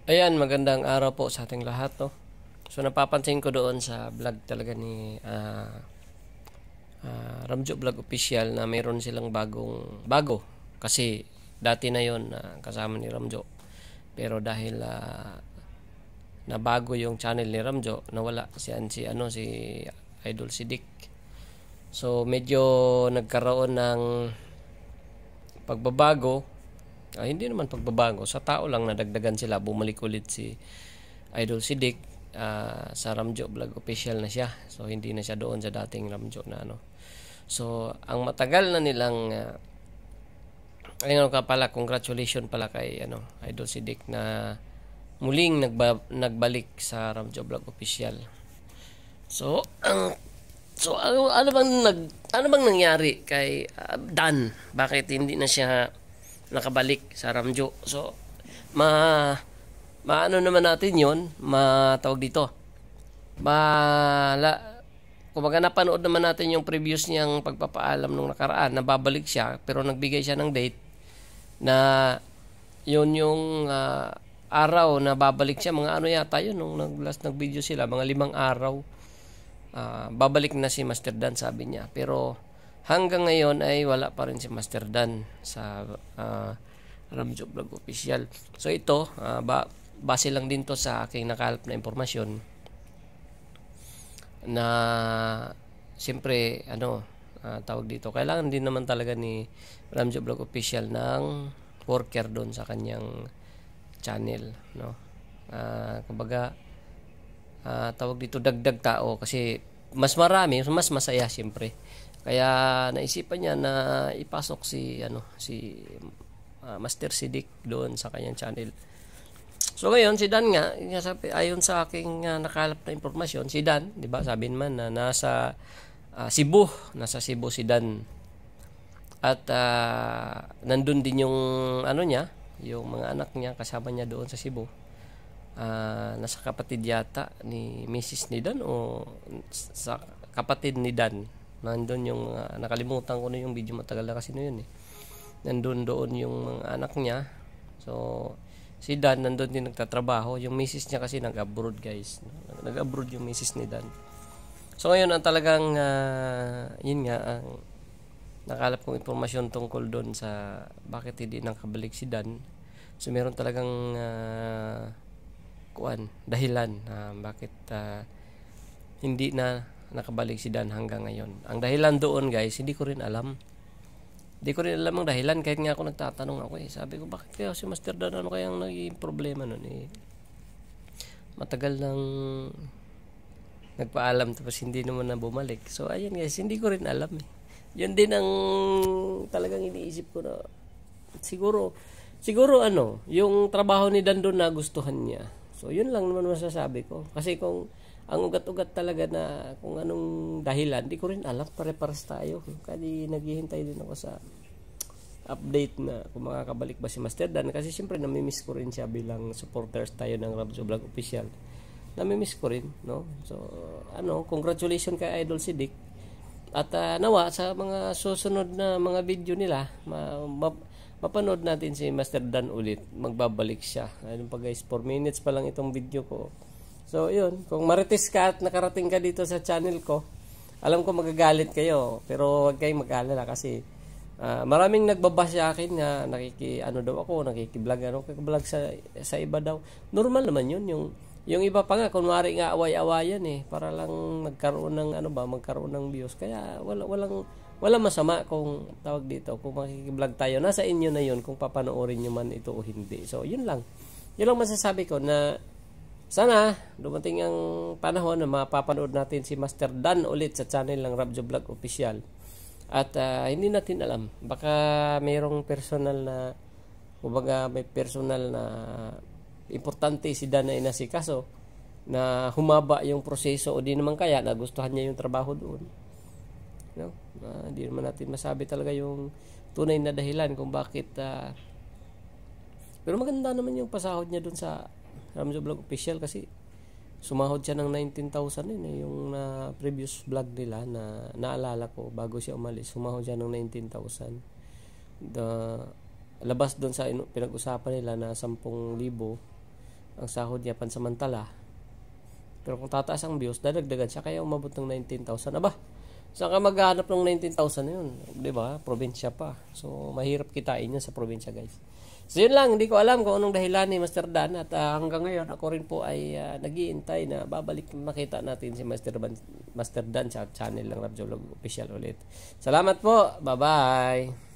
Ayan, magandang araw po sa ating lahat, no? So, napapansin ko doon sa vlog talaga ni Ramjo Vlog Official na mayroon silang bago. Kasi, dati na yon kasama ni Ramjo. Pero dahil nabago yung channel ni Ramjo, nawala si Idol Sidik. So, medyo nagkaroon ng pagbabago. Hindi naman pagbabago, sa tao lang nadagdagan sila, bumalik ulit si Idol Sidik. Sa Ramjo Vlog Official na siya, so hindi na siya doon sa dating Ramjo na ano. So ang matagal na nilang ayun ka pala, congratulations pala kay Idol Sidik na muling nagbalik sa Ramjo Vlog Official. So ano bang nangyari kay Dan? Bakit hindi na siya nakabalik sa Ramjo? So maano naman natin yon, matawag dito. Kumbaga napanood naman natin yung previous niyang pagpapaalam nung nakaraan na babalik siya, pero nagbigay siya ng date na yun yung araw na babalik siya, mga ano yata yun nung last nag-video sila, mga 5 araw. Babalik na si Master Dan, sabi niya. Pero hanggang ngayon ay wala pa rin si Master Dan sa Ramjo Vlog Official. So ito, base lang din to sa aking nakalap na impormasyon na siyempre tawag dito, kailangan din naman talaga ni Ramjo Vlog Official ng worker doon sa kanyang channel, no? Kumbaga tawag dito, dagdag tao, kasi mas marami, mas masaya siyempre. Kaya naisipan niya na ipasok si Master Sidik doon sa kanyang channel. So ngayon si Dan nga, ayon sa aking nakalap na impormasyon, si Dan, 'di ba? Sabi naman na nasa Cebu si Dan. At nandun din yung yung mga anak niya, kasama niya doon sa Cebu. Nasa kapatid yata ni Mrs. ni Dan o sa kapatid ni Dan. Nandun yung nakalimutan ko na yung video, matagal na kasi na yun eh. Nandun doon yung mga anak niya. So si Dan nandun din nagtatrabaho. Yung misis niya kasi nag-abroad, guys. Nag-abroad yung misis ni Dan. So ngayon ang talagang yun nga ang nakalap kong impormasyon tungkol doon sa bakit hindi nakabalik si Dan. So meron talagang dahilan bakit hindi na nakabalik si Dan hanggang ngayon. Ang dahilan doon, guys, hindi ko rin alam. Hindi ko rin alam ang dahilan, kahit nga ako nagtatanong ako eh. Sabi ko, bakit kaya si Master Dan, ano kayang naging problema nun eh? Matagal nang nagpaalam tapos hindi naman na bumalik. So ayun, guys, hindi ko rin alam eh. Yun din ang talagang iniisip ko na siguro yung trabaho ni Dan doon nagustuhan niya. So yun lang naman masasabi ko. Kasi kung ang ugat-ugat talaga na kung anong dahilan, di ko rin alam. Pare-pares tayo. Kaya naghihintay din ako sa update na kung makakabalik ba si Master Dan. Kasi siyempre namimiss ko rin siya bilang supporters tayo ng Ramjo Vlog Official. Namimiss ko rin, no? So, congratulations kay Idol Sidik. At nawa sa mga susunod na mga video nila, mapanood natin si Master Dan ulit. Magbabalik siya. Ayun pa, guys, 4 minutes pa lang itong video ko. So, yun. Kung marites ka at nakarating ka dito sa channel ko, alam ko magagalit kayo. Pero huwag kayong mag-alala kasi maraming nagbabash sa akin na nakikiblog sa iba daw. Normal naman yun. Yung iba pa nga, kunwari nga away-awayan eh. Para lang magkaroon ng views. Kaya walang masama kung tawag dito. Kung makikiblog tayo, nasa inyo na yun kung papanoorin nyo man ito o hindi. So, yun lang. Yun lang masasabi ko na sana dumating ang panahon na mapapanood natin si Master Dan ulit sa channel ng Ramjo Vlog Official. At hindi natin alam, baka mayroong may personal na importante si Dan na inasikaso na humaba yung proseso o di naman kaya nagustuhan niya yung trabaho doon. No? Hindi naman natin masabi talaga yung tunay na dahilan kung bakit pero maganda naman yung pasahod niya doon sa Ramjo Vlog Official kasi sumahod siya ng 19,000 yung previous vlog nila na naalala ko bago siya umalis, sumahod siya ng 19,000. Labas doon sa pinag-usapan nila na 10,000 ang sahod niya pansamantala. Pero kung tataas ang views, dadagdagan siya kaya umabot ng 19,000. Aba, saan ka maghahanap ng 19,000 na yun? Diba? Probinsya pa. So, mahirap kitain yun sa probinsya, guys. So, yun lang. Hindi ko alam kung anong dahilan ni Master Dan. At hanggang ngayon, ako rin po ay nag-iintay na babalik makita natin si Master Dan sa channel ng Rapjolog Official ulit. Salamat po. Bye-bye.